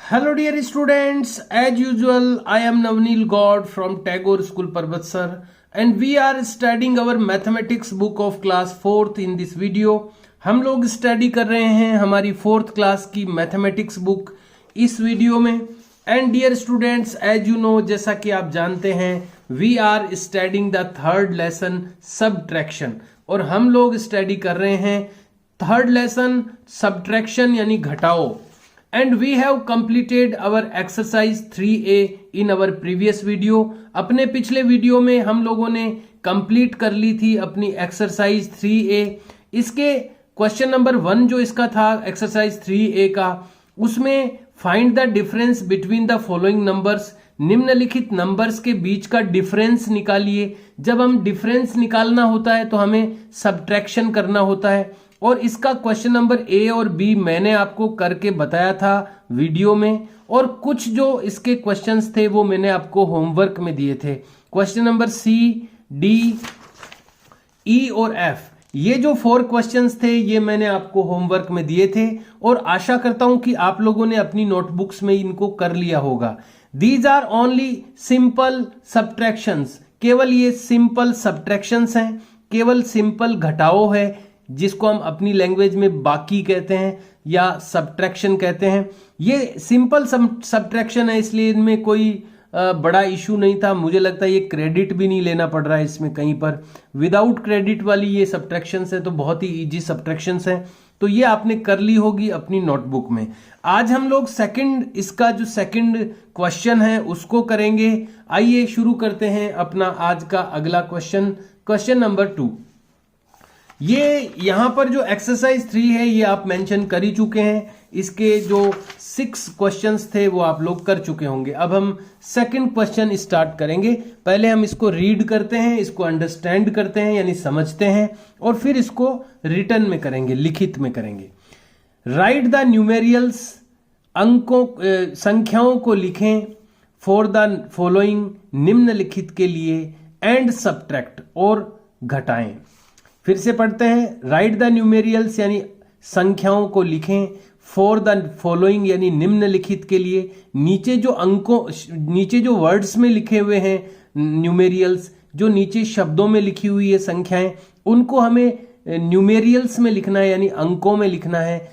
Hello dear students, as usual I am Navneel God from Tagore School Parvatsar and we are studying our mathematics book of class 4th in this video। हम लोग study कर रहे हैं हमारी 4th class की mathematics book इस video में। And dear students, as you know, जैसा कि आप जानते हैं, we are studying the third lesson subtraction और हम लोग स्टडी कर रहे हैं थर्ड लेसन सबट्रैक्शन यानी घटाओ। And we have completed our exercise 3A in our previous video. अपने पिछले वीडियो में हम लोगों ने कंप्लीट कर ली थी अपनी एक्सरसाइज 3A। इसके क्वेश्चन नंबर 1 जो इसका था एक्सरसाइज 3A का, उसमें find the difference between the following numbers, निम्नलिखित नंबर्स के बीच का डिफरेंस निकालिए। जब हम डिफरेंस निकालना होता है तो हमें सब्ट्रैक्शन करना होता है और इसका क्वेश्चन नंबर A और B मैंने आपको करके बताया था वीडियो में, और कुछ जो इसके क्वेश्चंस थे वो मैंने आपको होमवर्क में दिए थे। Question number C, D, E और F, ये जो 4 क्वेश्चंस थे ये मैंने आपको होमवर्क में दिए थे और आशा करता हूं कि आप लोगों ने अपनी नोटबुक्स में इनको कर लिया होगा। These are only simple subtractions, केवल ये सिंपल सब्ट्रैक्शंस हैं, केवल सिंपल घटाओ है जिसको हम अपनी लैंग्वेज में बाकी कहते हैं या सब्ट्रैक्शन कहते हैं। ये सिंपल सब्ट्रैक्शन है, इसलिए इनमें कोई बड़ा इशू नहीं था। मुझे लगता है ये क्रेडिट भी नहीं लेना पड़ रहा है इसमें कहीं पर। विदाउट क्रेडिट वाली ये सब्ट्रैक्शंस है तो बहुत ही इजी सब्ट्रैक्शंस हैं, तो ये आपने कर ली होगी अपनी नोटबुक में। आज हम लोग इसका जो सेकंड क्वेश्चन है उसको करेंगे। आइए शुरू करते हैं अपना आज का अगला क्वेश्चन नंबर 2। ये यहां पर जो एक्सरसाइज 3 है ये आप मेंशन कर ही चुके हैं। इसके जो 6 क्वेश्चंस थे वो आप लोग कर चुके होंगे। अब हम सेकंड क्वेश्चन स्टार्ट करेंगे। पहले हम इसको रीड करते हैं, इसको अंडरस्टैंड करते हैं यानी समझते हैं, और फिर इसको रिटन में करेंगे, लिखित में करेंगे। राइट द न्यूमेरियल्स, संख्याओं को लिखें, फॉर द फॉलोइंग, निम्नलिखित के लिए, एंड सब्ट्रैक्ट और घटाएं। फिर से पढ़ते हैं। राइट द न्यूमेरियल्स यानी संख्याओं को लिखें, फॉर द फॉलोइंग यानी निम्नलिखित के लिए, नीचे जो वर्ड्स में लिखे हुए हैं न्यूमेरियल्स, जो नीचे शब्दों में लिखी हुई है संख्याएं, उनको हमें न्यूमेरियल्स में लिखना है यानी अंकों में लिखना है।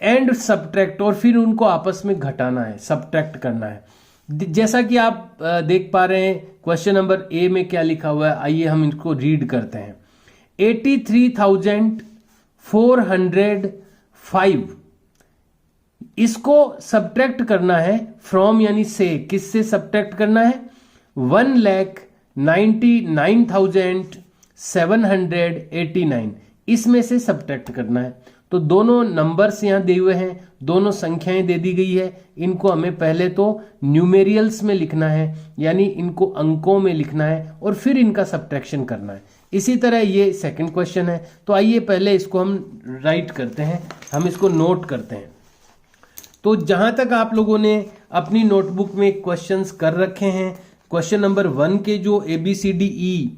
एंड सब्ट्रैक्ट, और फिर उनको आपस में घटाना है, सब्ट्रैक्ट करना है। जैसा कि आप देख पा रहे हैं क्वेश्चन नंबर A में क्या लिखा हुआ है, आइए हम इनको रीड करते हैं। 83,405, इसको सब्ट्रैक्ट करना है फ्रॉम यानी से, किससे सब्ट्रैक्ट करना है? 1,99,789, इसमें से सब्ट्रैक्ट करना है। तो दोनों नंबर्स यहां दिए हुए हैं, दोनों संख्याएं दे दी गई है, इनको हमें पहले तो न्यूमेरियल्स में लिखना है यानी इनको अंकों में लिखना है और फिर इनका सब्ट्रैक्शन करना है। इसी तरह ये सेकंड क्वेश्चन है। तो आइए पहले इसको हम राइट करते हैं, हम इसको नोट करते हैं। तो जहां तक आप लोगों ने अपनी नोटबुक में क्वेश्चंस कर रखे हैं, क्वेश्चन नंबर 1 के जो ABCDE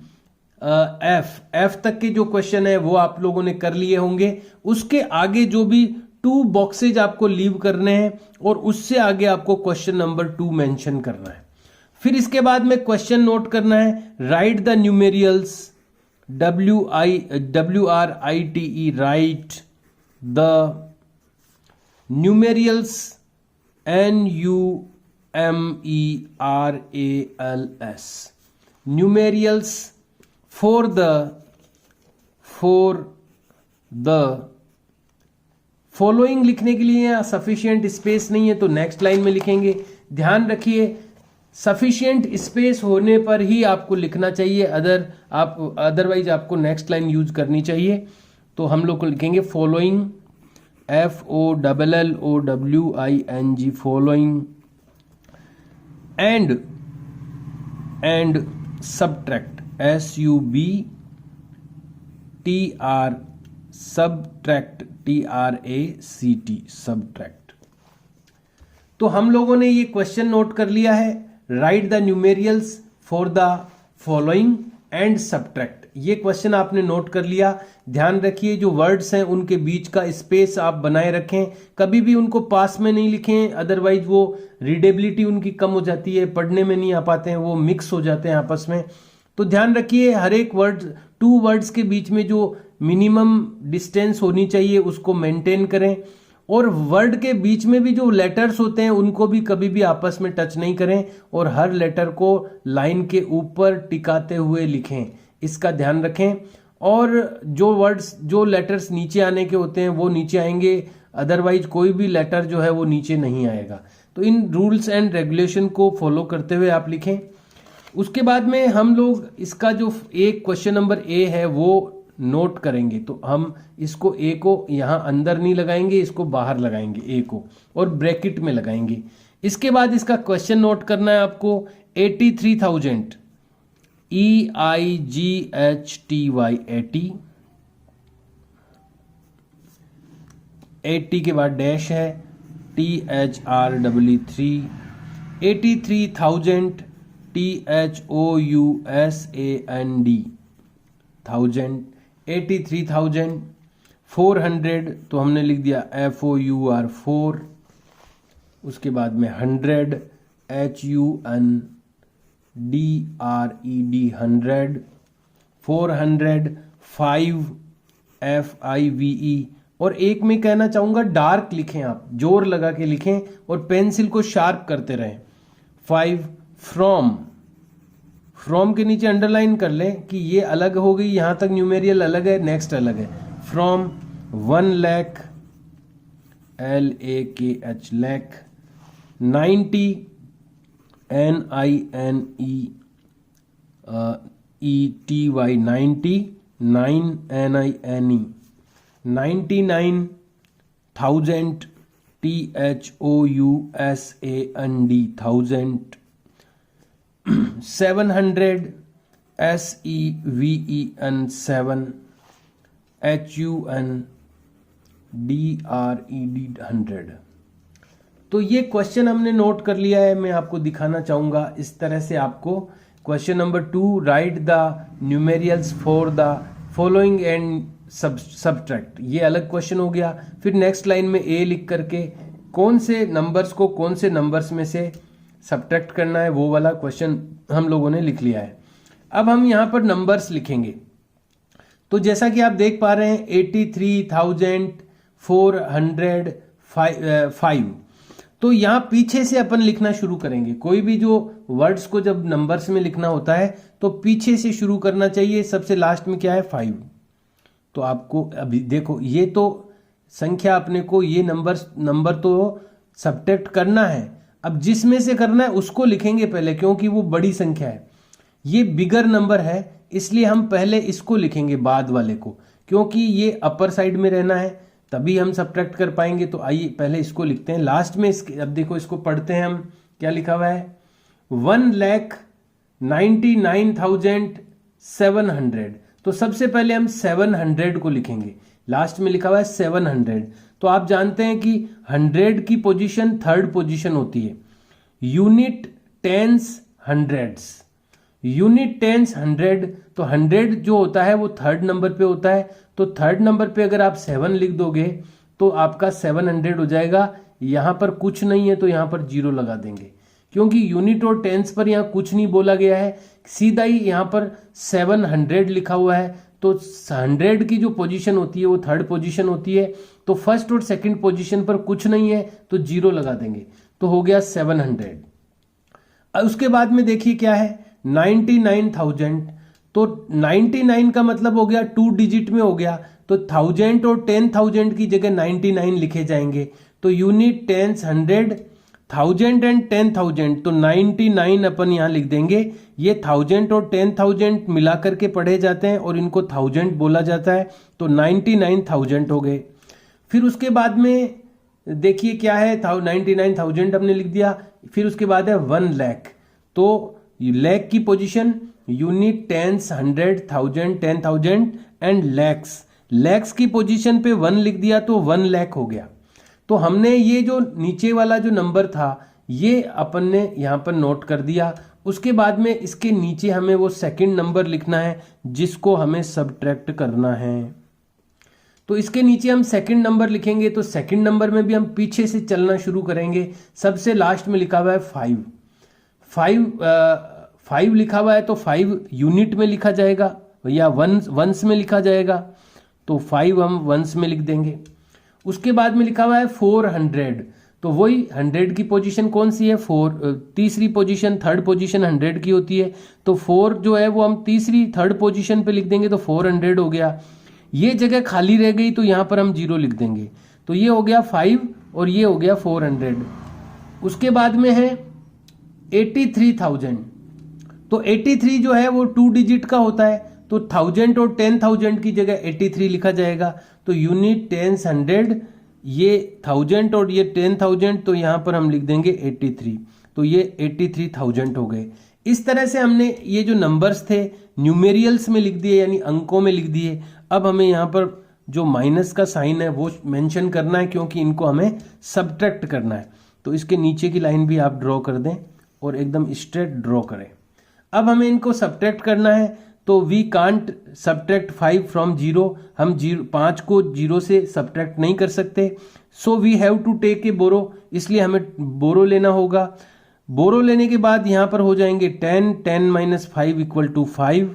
F तक के जो क्वेश्चन है वो आप लोगों ने कर लिए होंगे। उसके आगे जो भी 2 बॉक्सेज आपको लीव करने हैं और उससे आगे आपको क्वेश्चन नंबर 2 मेंशन करना है। फिर इसके बाद में क्वेश्चन नोट करना है। Write the numerals, WRITE, write the numerals, NUMERALS, numerals for the following लिखने के लिए सफिशिएंट स्पेस नहीं है तो नेक्स्ट लाइन में लिखेंगे। ध्यान रखिए सफिशिएंट स्पेस होने पर ही आपको लिखना चाहिए, अदरवाइज आपको नेक्स्ट लाइन यूज करनी चाहिए। तो हम लोग को लिखेंगे following, FOLLOWING, following, and subtract, subtract, subtract. तो हम लोगों ने ये क्वेश्चन नोट कर लिया है। Write the numerals for the following and subtract, ये क्वेश्चन आपने नोट कर लिया। ध्यान रखिए जो वर्ड्स हैं उनके बीच का स्पेस आप बनाए रखें, कभी भी उनको पास में नहीं लिखें, अदरवाइज वो रीडेबिलिटी उनकी कम हो जाती है, पढ़ने में नहीं आ पाते हैं, वो मिक्स हो जाते हैं आपस में। तो ध्यान रखिए हर एक वर्ड, टू वर्ड्स के बीच में जो मिनिमम डिस्टेंस होनी चाहिए उसको मेंटेन करें, और वर्ड के बीच में भी जो लेटर्स होते हैं उनको भी कभी भी आपस में टच नहीं करें, और हर लेटर को लाइन के ऊपर टिकाते हुए लिखें, इसका ध्यान रखें। और जो वर्ड्स, जो लेटर्स नीचे आने के होते हैं वो नीचे आएंगे, अदरवाइज कोई भी लेटर जो है वो नीचे नहीं आएगा। तो इन रूल्स एंड रेगुलेशन को फॉलो करते हुए आप लिखें। उसके बाद में हम लोग इसका जो एक क्वेश्चन नंबर ए है वो नोट करेंगे। तो हम इसको ए को यहां अंदर नहीं लगाएंगे, इसको बाहर लगाएंगे ए को, और ब्रैकेट में लगाएंगे। इसके बाद इसका क्वेश्चन नोट करना है आपको 83,000 EIGHTY 80 के बाद डैश है THREE 83,000 THOUSAND 1000 83,400 तो हमने लिख दिया FOUR 4। उसके बाद में 100 HUNDRED 100 400 5 FIVE। और एक में कहना चाहूंगा डार्क लिखें, आप जोर लगा के लिखें और पेंसिल को शार्प करते रहें। 5 फ्रॉम के नीचे अंडरलाइन कर लें कि ये अलग हो गई, यहां तक न्यूमेरियल अलग है, नेक्स्ट अलग है। From 1 lakh LAKH lakh 90 NINEETY 90 9 NINE 99,000 THOUSAND 1000 700 SEVEN 7 HUNDRED 100। तो ये क्वेश्चन हमने नोट कर लिया है, मैं आपको दिखाना चाहूंगा इस तरह से। आपको question number 2, write the numerals for the following and subtract, ये अलग क्वेश्चन हो गया। फिर नेक्स्ट लाइन में ए लिख करके कौन से नंबर्स को कौन से नंबर्स में से सब्ट्रैक्ट करना है, वो वाला क्वेश्चन हम लोगों ने लिख लिया है। अब हम यहां पर नंबर्स लिखेंगे। तो जैसा कि आप देख पा रहे हैं 83,405। तो यहां पीछे से अपन लिखना शुरू करेंगे। कोई भी जो वर्ड्स को जब नंबर्स में लिखना होता है तो पीछे से शुरू करना चाहिए। सबसे लास्ट में क्या है 5। तो आपको अभी देखो, ये तो संख्या अपने को, ये नंबर तो सब्ट्रैक्ट करना है। अब जिसमें से करना है उसको लिखेंगे पहले, क्योंकि वो बड़ी संख्या है, ये बिगर नंबर है, इसलिए हम पहले इसको लिखेंगे बाद वाले को, क्योंकि ये अपर साइड में रहना है, तभी हम सब्ट्रैक्ट कर पाएंगे। तो आइए पहले इसको लिखते हैं लास्ट में। अब देखो इसको पढ़ते हैं हम, क्या लिखा हुआ है 1,99,700। तो सबसे पहले हम 700 को लिखेंगे, लास्ट में लिखा हुआ है 700। तो आप जानते हैं कि 100 की पोजीशन थर्ड पोजीशन होती है। Unit tens hundreds, unit tens 100, तो 100 जो होता है वो थर्ड नंबर पे होता है। तो थर्ड नंबर पे अगर आप 7 लिख दोगे तो आपका 700 हो जाएगा। यहां पर कुछ नहीं है तो यहां पर 0 लगा देंगे, क्योंकि यूनिट और टेंस पर यहां कुछ नहीं बोला गया है, सीधा ही यहां पर 700 लिखा हुआ है। तो 100 की जो पोजीशन होती है वो थर्ड पोजीशन होती है। तो फर्स्ट और सेकंड पोजीशन पर कुछ नहीं है तो 0 लगा देंगे, तो हो गया 700। उसके बाद में देखिए क्या है 99,000। तो 99 का मतलब हो गया 2 डिजिट में हो गया, तो 1000 और 10,000 की जगह 99 लिखे जाएंगे। तो यूनिट टेंस 100, 1000 एंड 10,000, तो 99 अपन यहां लिख देंगे। ये 1000 और 10,000 मिला करके पढ़े जाते हैं और इनको 1000 बोला जाता है। तो 99,000 हो गए। फिर उसके बाद में देखिए क्या है 99,000 हमने लिख दिया। फिर उसके बाद है 1 लाख। तो लाख की position unit tens 100, 1000, 10,000 and lakhs. Lakhs की पोजीशन पे 1 लिख दिया तो 1 लाख हो गया। तो हमने ये जो नीचे वाला जो नंबर था ये अपन ने यहां पर नोट कर दिया। उसके बाद में इसके नीचे हमें वो सेकंड नंबर लिखना है जिसको हमें सबट्रैक्ट करना है। तो इसके नीचे हम सेकंड नंबर लिखेंगे, तो सेकंड नंबर में भी हम पीछे से चलना शुरू करेंगे। सबसे लास्ट में लिखा हुआ है 5 लिखा हुआ है, तो 5 यूनिट में लिखा जाएगा या वंस में लिखा जाएगा, तो 5 हम वंस में लिख देंगे। उसके बाद में लिखा हुआ है 400, तो वही 100 की पोजीशन कौन सी है, 4, तीसरी पोजीशन, थर्ड पोजीशन 100 की होती है, तो 4 जो है वो हम तीसरी थर्ड पोजीशन पे लिख देंगे, तो 400 हो गया। ये जगह खाली रह गई तो यहाँ पर हम 0 लिख देंगे, तो ये हो गया 5 और ये हो गया 400। उसके बाद में है 83,000, तो 83 जो है वो 2 डिजिट का होता है, तो 1000 और 10,000 की जगह 83 लिखा जाएगा। तो यूनिट, टेंस, 100, ये 1000 और ये 10,000, तो यहाँ पर हम लिख देंगे 83, तो ये 83,000 हो गए। इस तरह से हमने ये जो नंबर्स थे न्यूमेरियल्स में लिख दिए, यानी अंकों में लिख दिए। अब हमें यहाँ पर जो माइनस का साइन है वो मेंशन करना है, क्योंकि इनको हमें सब्ट्रैक्ट करना है। तो इसके नीचे की लाइन भी आप ड्रॉ कर दें और एकदम स्ट्रेट ड्रॉ करें। अब हमें इनको सब्ट्रैक्ट करना है, तो वी कांट सब्ट्रैक्ट 5 फ्रॉम 0, हम 5 को 0 से सब्ट्रैक्ट नहीं कर सकते। So we have to take a borrow, इसलिए हमें बोरो लेना होगा। बोरो लेने के बाद यहाँ पर हो जाएंगे 10 माइनस 5 इक्वल टू 5।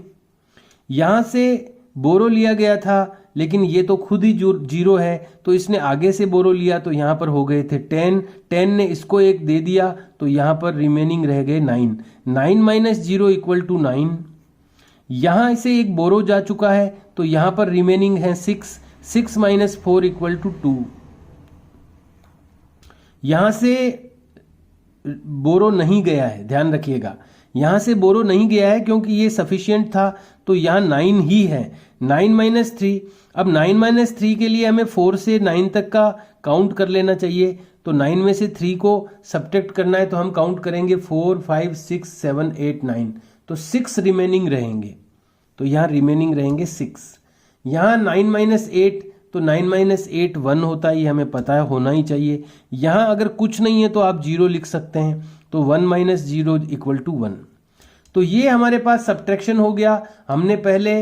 यहाँ से बोरो लिया गया था, लेकिन ये तो खुद ही 0 है, तो इसने आगे से बोरो लिया, तो यहाँ पर हो गए थे 10 ने इसको एक दे दिया, तो यहाँ पर रिमेनिंग रह गए 9 माइनस 0 इक्वल टू 9। यहाँ से एक बोरो जा चुका है, तो यहाँ पर रिमेनिंग है 6 माइनस 4 इक्वल टू 2। यहाँ से बोरो नहीं गया है, ध्यान रखिएगा, यहाँ से बोरो नहीं गया है क्योंकि ये सफिशिएंट था, तो यहाँ 9 ही है। 9 माइनस 3, अब 9 माइनस 3 के लिए हमें 4 से 9 तक का काउंट कर लेना चाहिए, तो 9 में से 3 को सब्ट्रैक्ट करना है, तो हम काउंट करेंगे 4, 5, 6, 7, 8, 9, तो 6 रिमेनिंग रहेंगे, तो यहाँ रिमेनिंग रहेंगे 6। यहाँ 9 माइनस 8, तो 9 माइनस 8 1 होता है, ये हमें पता है, होना ही चाहिए। यहाँ अगर कुछ नहीं है तो आप 0 लिख सकते हैं, तो 1 माइनस 0 इक्वल टू 1। तो ये हमारे पास सब्ट्रैक्शन हो गया। हमने पहले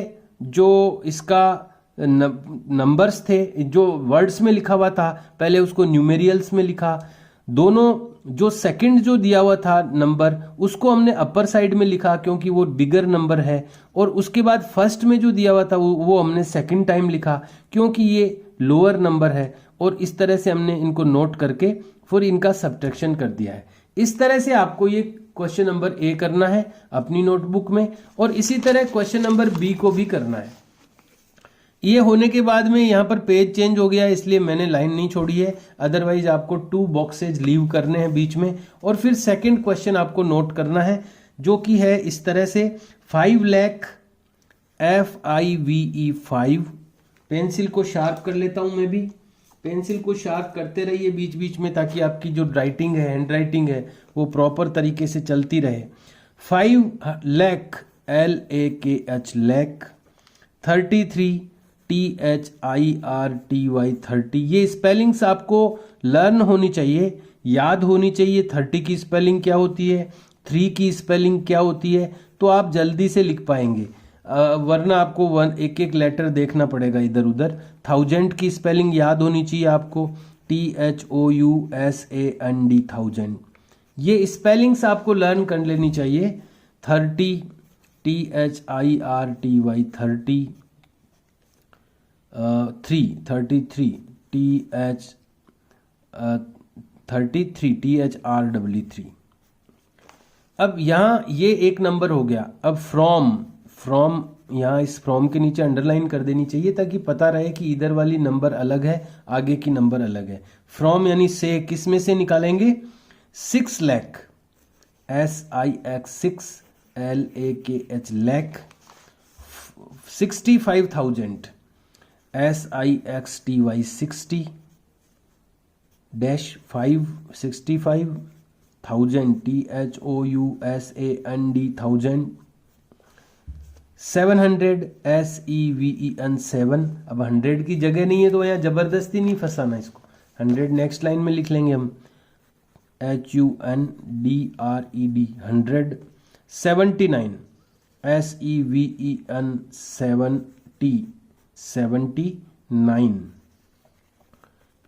जो इसका नंबर्स थे, जो वर्ड्स में लिखा हुआ था, पहले उसको न्यूमेरियल्स में लिखा। दोनों जो सेकंड जो दिया हुआ था नंबर, उसको हमने अपर साइड में लिखा क्योंकि वो बिगर नंबर है, और उसके बाद फर्स्ट में जो दिया हुआ था वो हमने सेकंड टाइम लिखा क्योंकि ये लोअर नंबर है, और इस तरह से हमने इनको नोट करके फिर इनका सब्ट्रैक्शन कर दिया है। इस तरह से आपको ये क्वेश्चन नंबर ए करना है अपनी नोटबुक में, और इसी तरह क्वेश्चन नंबर बी को भी करना है। ये होने के बाद में यहाँ पर पेज चेंज हो गया है, इसलिए मैंने लाइन नहीं छोड़ी है, अदरवाइज आपको 2 बॉक्सेज लीव करने हैं बीच में। और फिर सेकंड क्वेश्चन आपको नोट करना है, जो कि है इस तरह से 5 लाख FIVE 5। पेंसिल को शार्प कर लेता हूं मैं भी, पेंसिल को शार्प करते रहिए बीच बीच में, ताकि आपकी जो राइटिंग है, हैंड राइटिंग है, वो प्रॉपर तरीके से चलती रहे। 5 लाख LAKH लाख, 33 THIRTY 30। ये स्पेलिंग्स आपको लर्न होनी चाहिए, याद होनी चाहिए। 30 की स्पेलिंग क्या होती है, 3 की स्पेलिंग क्या होती है, तो आप जल्दी से लिख पाएंगे, वरना आपको एक एक लेटर देखना पड़ेगा इधर उधर। 1000 की स्पेलिंग याद होनी चाहिए आपको, THOUSAND 1000। ये स्पेलिंग्स आपको लर्न कर लेनी चाहिए। 30 THIRTY 30, 33 THRW3। अब यहाँ ये एक नंबर हो गया। अब फ्रॉम यहाँ इस फ्रॉम के नीचे अंडरलाइन कर देनी चाहिए, ताकि पता रहे कि इधर वाली नंबर अलग है, आगे की नंबर अलग है। फ्रॉम यानी से, किस में से निकालेंगे, 6 lakh SIX 6 LAKH lakh, 65,000 SIXTY 60 dash 5 65,000 THOUSAND 1000, 700 SEVEN 7। अब 100 की जगह नहीं है तो यहाँ जबरदस्ती नहीं फंसाना इसको, 100 नेक्स्ट लाइन में लिख लेंगे हम, HUNDRED 100। 79 SEVEN 79।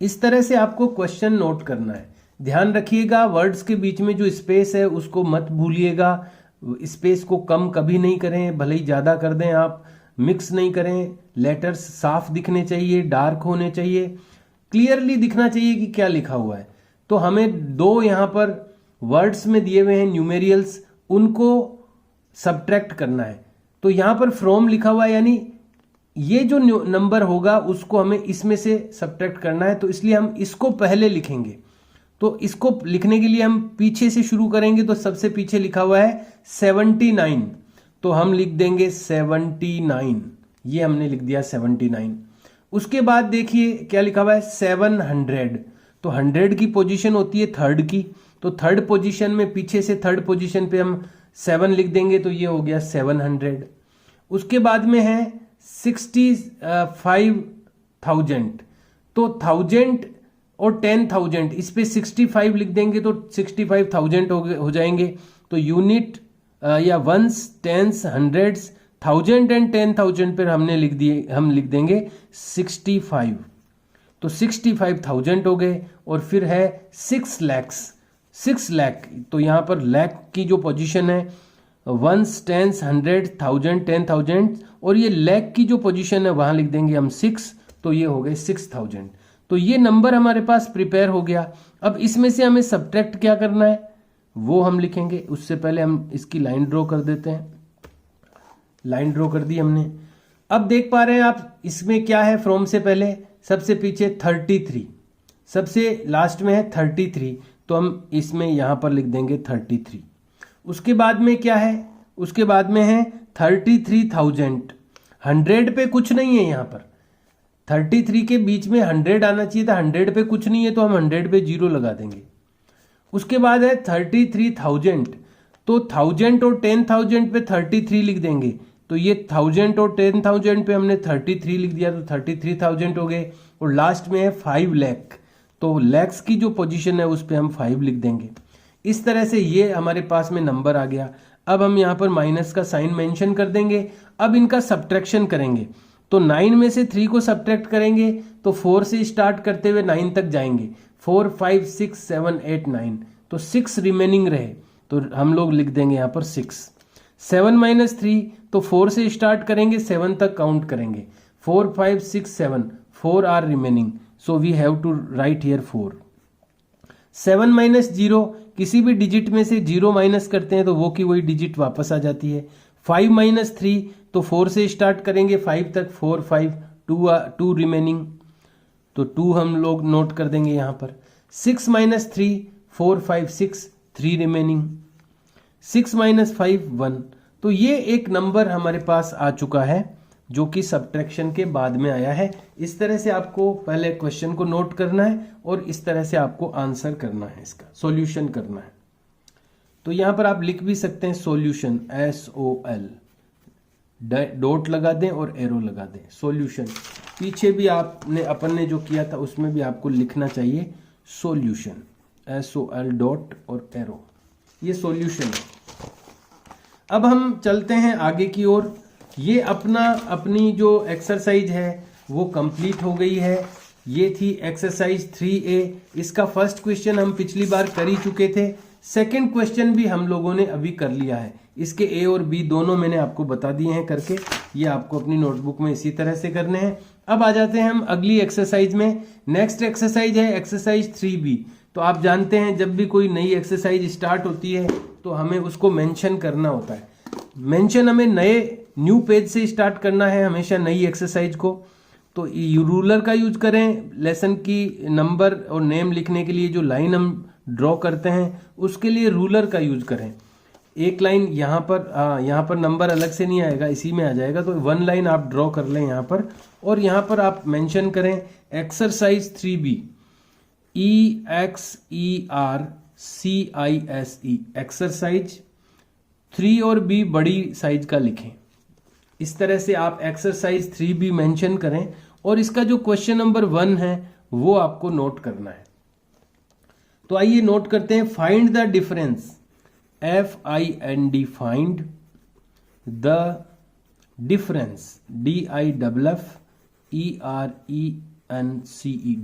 इस तरह से आपको क्वेश्चन नोट करना है। ध्यान रखिएगा वर्ड्स के बीच में जो स्पेस है उसको मत भूलिएगा, स्पेस को कम कभी नहीं करें, भले ही ज़्यादा कर दें आप, मिक्स नहीं करें। लेटर्स साफ दिखने चाहिए, डार्क होने चाहिए, क्लियरली दिखना चाहिए कि क्या लिखा हुआ है। तो हमें दो यहाँ पर वर्ड्स में दिए हुए हैं न्यूमेरियल्स, उनको सब्ट्रैक्ट करना है। तो यहाँ पर फ्रॉम लिखा हुआ है, यानी ये जो नंबर होगा उसको हमें इसमें से सब्ट्रैक्ट करना है, तो इसलिए हम इसको पहले लिखेंगे। तो इसको लिखने के लिए हम पीछे से शुरू करेंगे, तो सबसे पीछे लिखा हुआ है 79, तो हम लिख देंगे 79, ये हमने लिख दिया 79। उसके बाद देखिए क्या लिखा हुआ है 700, तो 100 की पोजीशन होती है थर्ड की, तो थर्ड पोजीशन में पीछे से थर्ड पोजीशन पे हम 7 लिख देंगे, तो ये हो गया 700। उसके बाद में है 65,000, तो 1000 और 10,000 इस पे 65 लिख देंगे तो 65,000 हो जाएंगे। तो यूनिट या वंस, टेंस, हंड्रेड्स, 1000 एंड 10,000 पर हम लिख देंगे 65, तो 65,000 हो गए। और फिर है 6 लाख, तो यहाँ पर लाख की जो पोजीशन है वंस, टेंस, 100, 1000, 10,000, और ये लाख की जो पोजीशन है वहां लिख देंगे हम 6, तो ये हो गए 6000। तो ये नंबर हमारे पास प्रिपेयर हो गया। अब इसमें से हमें सब्ट्रैक्ट क्या करना है वो हम लिखेंगे। उससे पहले हम इसकी लाइन ड्रॉ कर देते हैं। लाइन ड्रॉ कर दी हमने। अब देख पा रहे हैं आप इसमें क्या है, फ्रॉम से पहले सबसे पीछे 33, सबसे लास्ट में है 33, तो हम इसमें यहां पर लिख देंगे 33। उसके बाद में क्या है, उसके बाद में है 33,000, 100 पे कुछ नहीं है यहाँ पर, 33 के बीच में 100 आना चाहिए था, 100 पे कुछ नहीं है तो हम 100 पे 0 लगा देंगे। उसके बाद है 33,000, तो 1000 और 10,000 पे 33 लिख देंगे, तो ये 1000 और 10,000 पे हमने 33 लिख दिया, तो 33,000 हो गए। और लास्ट में है 5 लाख, तो लैक्स की जो पोजीशन है उस पर हम 5 लिख देंगे। इस तरह से ये हमारे पास में नंबर आ गया। अब हम यहाँ पर माइनस का साइन मेंशन कर देंगे। अब इनका सब्ट्रैक्शन करेंगे, तो 9 में से 3 को सब्ट्रैक्ट करेंगे, तो 4 से स्टार्ट करते हुए 9 तक जाएंगे, 4, 5, 6, 7, 8, 9, तो 6 रिमेनिंग रहे, तो हम लोग लिख देंगे यहाँ पर 6। 7 माइनस 3, तो 4 से स्टार्ट करेंगे, 7 तक काउंट करेंगे, 4, 5, 6, 7, 4 are remaining, so we have to write here 4। 7 minus 0, किसी भी डिजिट में से 0 माइनस करते हैं तो वो की वही डिजिट वापस आ जाती है। 5 माइनस 3, तो 4 से स्टार्ट करेंगे 5 तक, 4, 5, 2 रिमेनिंग, तो 2 हम लोग नोट कर देंगे यहाँ पर। 6 माइनस 3, 4, 5, 6, 3 रिमेनिंग, 6 माइनस 5, 1। तो ये एक नंबर हमारे पास आ चुका है जो कि सब्ट्रैक्शन के बाद में आया है। इस तरह से आपको पहले क्वेश्चन को नोट करना है और इस तरह से आपको आंसर करना है, इसका सॉल्यूशन करना है। तो यहां पर आप लिख भी सकते हैं सॉल्यूशन, SOL, डॉट लगा दें और एरो लगा दें, सॉल्यूशन। पीछे भी आपने अपन ने जो किया था उसमें भी आपको लिखना चाहिए सॉल्यूशन, SOL डॉट और एरो, ये सॉल्यूशन है। अब हम चलते हैं आगे की ओर। ये अपनी जो एक्सरसाइज है वो कंप्लीट हो गई है। ये थी एक्सरसाइज 3A। इसका फर्स्ट क्वेश्चन हम पिछली बार कर ही चुके थे, सेकंड क्वेश्चन भी हम लोगों ने अभी कर लिया है। इसके A और B दोनों मैंने आपको बता दिए हैं करके, ये आपको अपनी नोटबुक में इसी तरह से करने हैं। अब आ जाते हैं हम अगली एक्सरसाइज में। नेक्स्ट एक्सरसाइज है एक्सरसाइज 3B। तो आप जानते हैं जब भी कोई नई एक्सरसाइज स्टार्ट होती है तो हमें उसको मेंशन करना होता है। मेंशन हमें न्यू पेज से स्टार्ट करना है हमेशा नई एक्सरसाइज को। तो रूलर का यूज करें, लेसन की नंबर और नेम लिखने के लिए जो लाइन हम ड्रॉ करते हैं उसके लिए रूलर का यूज करें। एक लाइन यहाँ पर नंबर अलग से नहीं आएगा, इसी में आ जाएगा, तो 1 लाइन आप ड्रॉ कर लें यहाँ पर, और यहाँ पर आप मेंशन करें एक्सरसाइज 3B, EXERCISE, एक्सरसाइज 3 और B बड़ी साइज का लिखें। इस तरह से आप एक्सरसाइज 3B मेंशन करें और इसका जो क्वेश्चन नंबर 1 है वो आपको नोट करना है। तो आइए नोट करते हैं। Find the difference FIND find the difference DIFFERENCE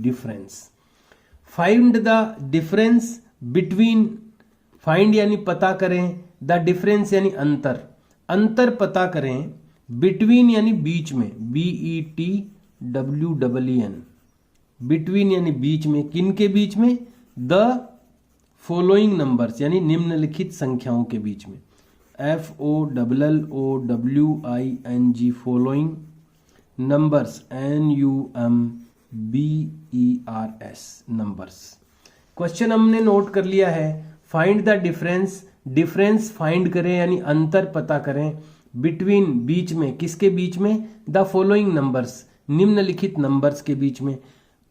difference find the difference between find यानी पता करें the difference यानी अंतर पता करें between यानी बीच में BETWEEN between यानी बीच में किन के बीच में the following numbers यानी निम्नलिखित संख्याओं के बीच में FOLLOWING following numbers NUMBERS numbers। Question हमने नोट कर लिया है। फाइंड द डिफरेंस फाइंड करें यानी अंतर पता करें बिटवीन बीच में किसके बीच में द फॉलोइंग नंबर्स निम्नलिखित नंबर्स के बीच में।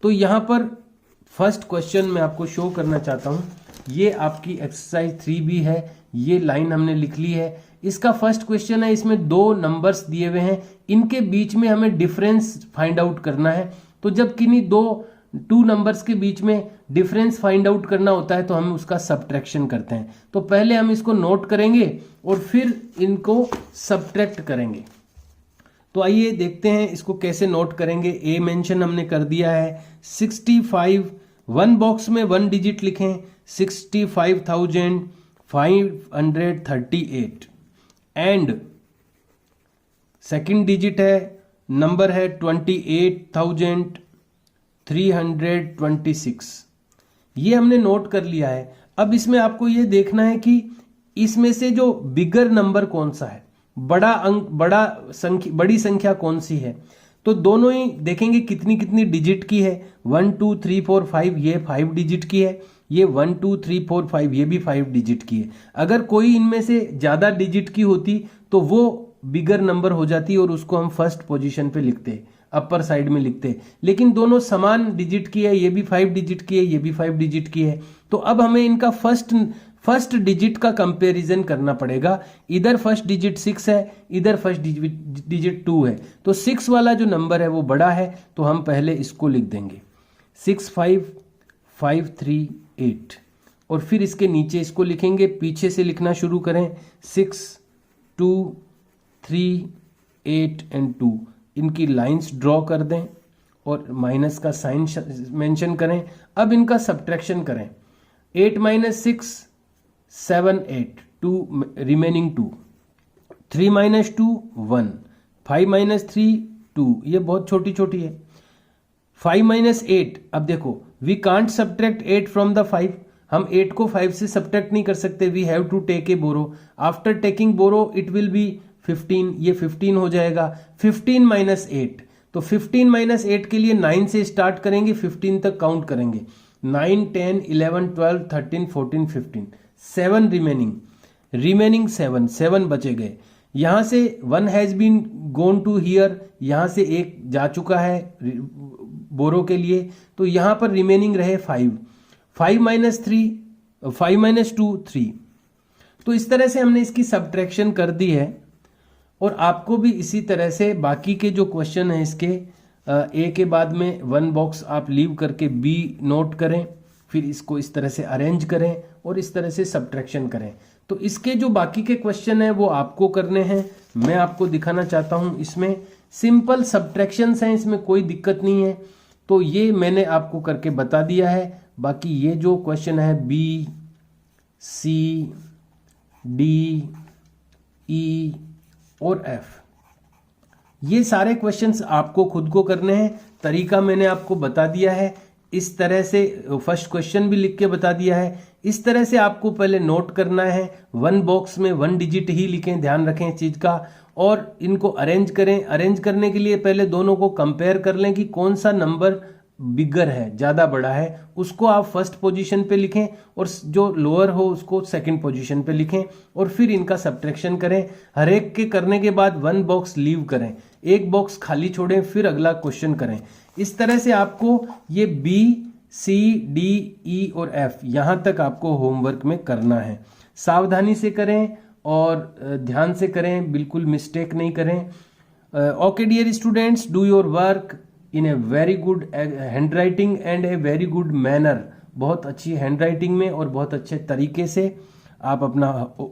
तो यहां पर फर्स्ट क्वेश्चन मैं आपको शो करना चाहता हूं। ये आपकी एक्सरसाइज 3B है, ये लाइन हमने लिख ली है। इसका फर्स्ट क्वेश्चन है, इसमें दो नंबर्स दिए हुए हैं, इनके बीच में हमें डिफरेंस फाइंड आउट करना है। तो जब किन्हीं टू नंबर्स के बीच में डिफरेंस फाइंड आउट करना होता है तो हम उसका सब्ट्रैक्शन करते हैं। तो पहले हम इसको नोट करेंगे और फिर इनको सब्ट्रैक्ट करेंगे। तो आइए देखते हैं इसको कैसे नोट करेंगे। ए मेंशन हमने कर दिया है 65, वन बॉक्स में 1 डिजिट लिखें 65,538 एंड सेकंड डिजिट है नंबर है 28,326। ये हमने नोट कर लिया है। अब इसमें आपको ये देखना है कि इसमें से जो बिगर नंबर कौन सा है, बड़ी संख्या कौन सी है। तो दोनों ही देखेंगे कितनी कितनी डिजिट की है। 1 2 3 4 5 ये 5 डिजिट की है, ये 1 2 3 4 5 ये भी 5 डिजिट की है। अगर कोई इनमें से ज्यादा डिजिट की होती तो वो बिगर नंबर हो जाती और उसको हम फर्स्ट पोजीशन पे लिखते, अपर साइड में लिखते। लेकिन दोनों समान डिजिट की है, ये भी 5 डिजिट की है, ये भी 5 डिजिट की है। तो अब हमें इनका फर्स्ट डिजिट का कंपैरिजन करना पड़ेगा। इधर फर्स्ट डिजिट 6 है, इधर फर्स्ट डिजिट 2 है। तो 6 वाला जो नंबर है वो बड़ा है, तो हम पहले इसको लिख देंगे 65,538 और फिर इसके नीचे इसको लिखेंगे। पीछे से लिखना शुरू करें 6 2 3 8 एंड 2। इनकी लाइंस ड्रॉ कर दें और माइनस का साइन मेंशन करें। अब इनका सब्ट्रैक्शन करें। 8 - 6 7 8 2 रिमेनिंग 2, 3 - 2 1, 5 - 3 2। ये बहुत छोटी छोटी है। 5 - 8, अब देखो we can't subtract 8 from the 5। हम 8 को 5 से सब्ट्रैक्ट नहीं कर सकते। We have to take a borrow. After taking borrow it will be 15, ये 15 हो जाएगा। 15 - 8, तो 15 - 8 के लिए 9 से स्टार्ट करेंगे, 15 तक काउंट करेंगे। 9 10 11 12 13 14 15, 7 रिमेनिंग 7 बचे गए। यहां से 1 has been gone to here, यहां से एक जा चुका है बोरो के लिए, तो यहां पर रिमेनिंग रहे 5। 5 - 2 3। तो इस तरह से हमने इसकी सब्ट्रैक्शन कर दी है। और आपको भी इसी तरह से बाकी के जो क्वेश्चन है इसके ए के बाद में 1 बॉक्स आप लीव करके बी नोट करें, फिर इसको इस तरह से अरेंज करें और इस तरह से सब्ट्रैक्शन करें। तो इसके जो बाकी के क्वेश्चन है वो आपको करने हैं। मैं आपको दिखाना चाहता हूं, इसमें सिंपल सब्ट्रैक्शंस हैं, इसमें कोई दिक्कत नहीं है। तो ये मैंने आपको करके बता दिया है। बाकी ये जो क्वेश्चन है बी सी डी ई और एफ, ये सारे क्वेश्चंस आपको खुद को करने हैं। तरीका मैंने आपको बता दिया है। इस तरह से फर्स्ट क्वेश्चन भी लिख के बता दिया है। इस तरह से आपको पहले नोट करना है। 1 बॉक्स में 1 डिजिट ही लिखें, ध्यान रखें इस चीज का। और इनको अरेंज करें। अरेंज करने के लिए पहले दोनों को कंपेयर कर लें कि कौन सा नंबर बिगर है, ज्यादा बड़ा है, उसको आप फर्स्ट पोजीशन पे लिखें और जो लोअर हो उसको सेकंड पोजीशन पे लिखें और फिर इनका सब्ट्रैक्शन करें। हर एक के करने के बाद 1 बॉक्स लीव करें, 1 बॉक्स खाली छोड़ें, फिर अगला क्वेश्चन करें। इस तरह से आपको ये बी सी डी ई और एफ यहां तक आपको होमवर्क में करना है। सावधानी से करें और ध्यान से करें, बिल्कुल मिस्टेक नहीं करें। Okay dear students, do your work in a very good handwriting and a very good manner. बहुत अच्छी हैंड राइटिंग में और बहुत अच्छे तरीके से आप अपना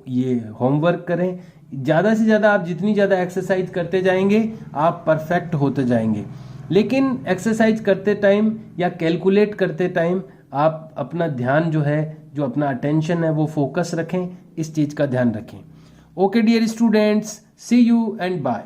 ये होमवर्क करें। ज़्यादा से ज़्यादा आप जितनी ज़्यादा एक्सरसाइज करते जाएंगे आप परफेक्ट होते जाएंगे। लेकिन एक्सरसाइज करते टाइम या कैलकुलेट करते टाइम आप अपना ध्यान जो है, जो अपना अटेंशन है वो फोकस रखें, इस चीज़ का ध्यान रखें। Okay dear students, see you and bye.